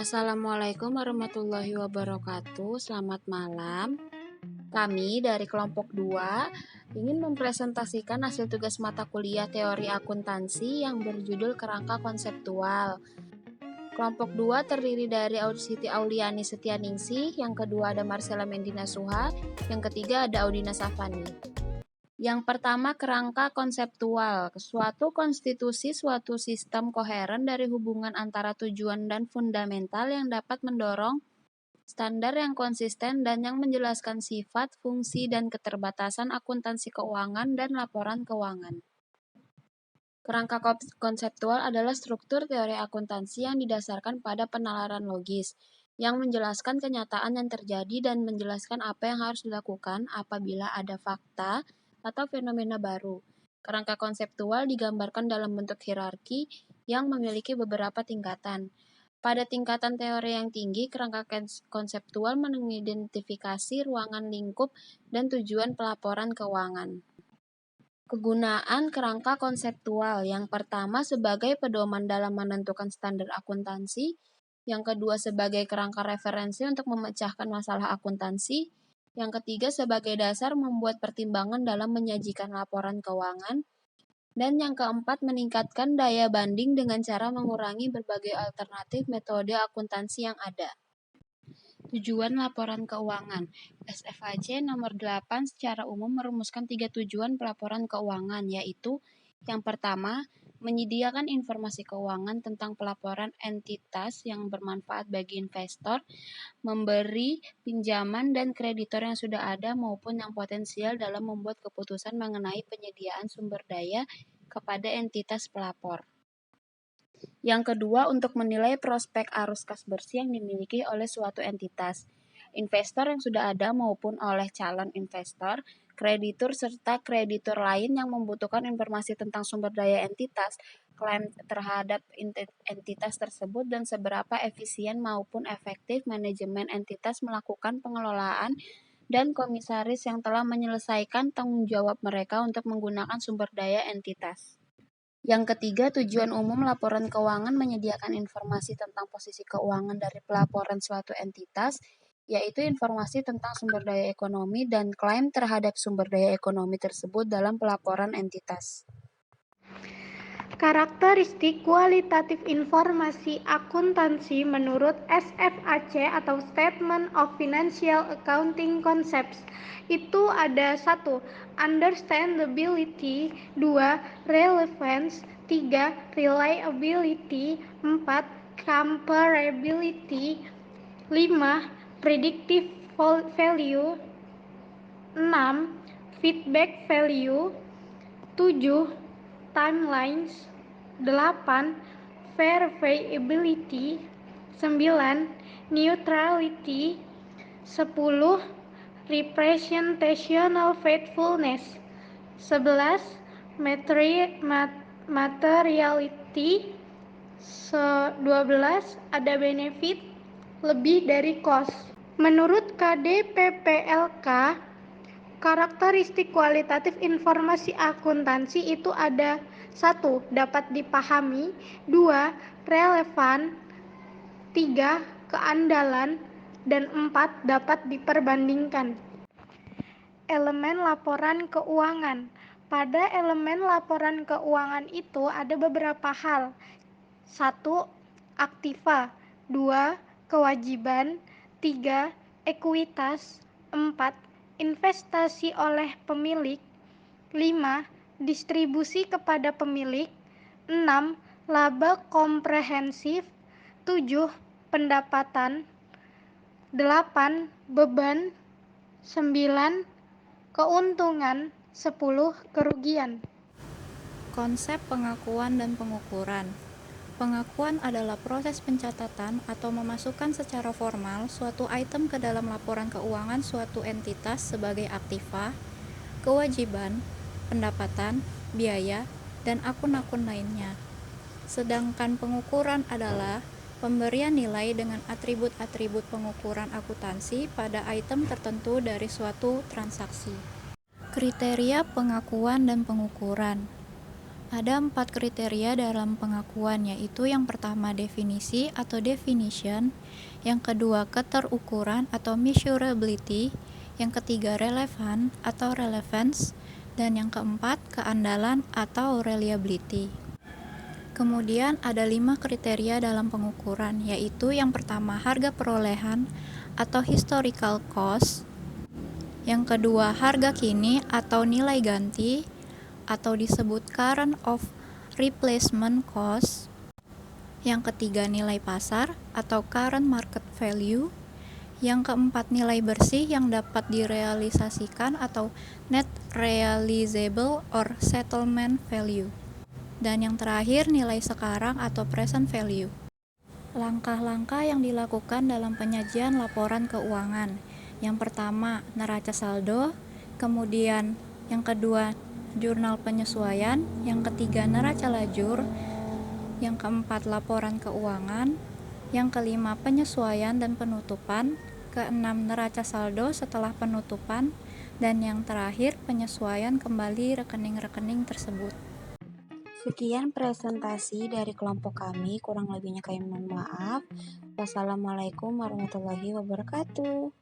Assalamualaikum warahmatullahi wabarakatuh. Selamat malam. Kami dari kelompok 2 ingin mempresentasikan hasil tugas mata kuliah teori akuntansi yang berjudul Kerangka Konseptual. Kelompok 2 terdiri dari Siti Auliani Setianingsih, yang kedua ada Marcella Mendina Suha, yang ketiga ada Audina Safani. Yang pertama, kerangka konseptual. Suatu konstitusi, suatu sistem koheren dari hubungan antara tujuan dan fundamental yang dapat mendorong standar yang konsisten dan yang menjelaskan sifat, fungsi, dan keterbatasan akuntansi keuangan dan laporan keuangan. Kerangka konseptual adalah struktur teori akuntansi yang didasarkan pada penalaran logis, yang menjelaskan kenyataan yang terjadi dan menjelaskan apa yang harus dilakukan apabila ada fakta atau fenomena baru. Kerangka konseptual digambarkan dalam bentuk hierarki yang memiliki beberapa tingkatan. Pada tingkatan teori yang tinggi, kerangka konseptual mengidentifikasi ruangan lingkup dan tujuan pelaporan keuangan. Kegunaan kerangka konseptual yang pertama sebagai pedoman dalam menentukan standar akuntansi, yang kedua sebagai kerangka referensi untuk memecahkan masalah akuntansi, yang ketiga sebagai dasar membuat pertimbangan dalam menyajikan laporan keuangan, dan yang keempat meningkatkan daya banding dengan cara mengurangi berbagai alternatif metode akuntansi yang ada. Tujuan laporan keuangan. SFAC nomor 8 secara umum merumuskan 3 tujuan pelaporan keuangan, yaitu yang pertama, menyediakan informasi keuangan tentang pelaporan entitas yang bermanfaat bagi investor, memberi pinjaman dan kreditor yang sudah ada maupun yang potensial dalam membuat keputusan mengenai penyediaan sumber daya kepada entitas pelapor. Yang kedua, untuk menilai prospek arus kas bersih yang dimiliki oleh suatu entitas, investor yang sudah ada maupun oleh calon investor, kreditur serta kreditur lain yang membutuhkan informasi tentang sumber daya entitas, klaim terhadap entitas tersebut, dan seberapa efisien maupun efektif manajemen entitas melakukan pengelolaan dan komisaris yang telah menyelesaikan tanggung jawab mereka untuk menggunakan sumber daya entitas. Yang ketiga, tujuan umum laporan keuangan menyediakan informasi tentang posisi keuangan dari pelaporan suatu entitas, yaitu informasi tentang sumber daya ekonomi dan klaim terhadap sumber daya ekonomi tersebut dalam pelaporan entitas. Karakteristik kualitatif informasi akuntansi menurut SFAC atau Statement of Financial Accounting Concepts itu ada 1. Understandability, 2. Relevance, 3. Reliability, 4. Comparability, 5. Predictive value, 6. Feedback value, 7. Timelines, 8. Verifiability, 9. Neutrality, 10. Representational faithfulness, 11. Materiality, 12. Ada benefit lebih dari cost. Menurut KDPPLK, karakteristik kualitatif informasi akuntansi itu ada 1. Dapat dipahami, 2. Relevan, 3. Keandalan, dan 4. Dapat diperbandingkan. Elemen laporan keuangan. Pada elemen laporan keuangan itu ada beberapa hal. 1. Aktiva, 2. Kewajiban, 3. Ekuitas, 4. Investasi oleh pemilik, 5. Distribusi kepada pemilik, 6. Laba komprehensif, 7. Pendapatan, 8. Beban, 9. Keuntungan, 10. Kerugian. Konsep pengakuan dan pengukuran. Pengakuan adalah proses pencatatan atau memasukkan secara formal suatu item ke dalam laporan keuangan suatu entitas sebagai aktiva, kewajiban, pendapatan, biaya, dan akun-akun lainnya. Sedangkan pengukuran adalah pemberian nilai dengan atribut-atribut pengukuran akuntansi pada item tertentu dari suatu transaksi. Kriteria pengakuan dan pengukuran. Ada 4 kriteria dalam pengakuan, yaitu yang pertama definisi atau definition, yang kedua keterukuran atau measurability, yang ketiga relevan atau relevance, dan yang keempat keandalan atau reliability. Kemudian ada 5 kriteria dalam pengukuran, yaitu yang pertama harga perolehan atau historical cost, yang kedua harga kini atau nilai ganti, atau disebut current of replacement cost. Yang ketiga nilai pasar atau current market value. Yang keempat nilai bersih yang dapat direalisasikan atau net realizable or settlement value. Dan yang terakhir nilai sekarang atau present value. Langkah-langkah yang dilakukan dalam penyajian laporan keuangan. Yang pertama, neraca saldo, kemudian yang kedua jurnal penyesuaian, yang ketiga neraca lajur, yang keempat laporan keuangan, yang kelima penyesuaian dan penutupan, keenam neraca saldo setelah penutupan, dan yang terakhir penyesuaian kembali rekening-rekening tersebut. Sekian presentasi dari kelompok kami, kurang lebihnya kami mohon maaf. Wassalamualaikum warahmatullahi wabarakatuh.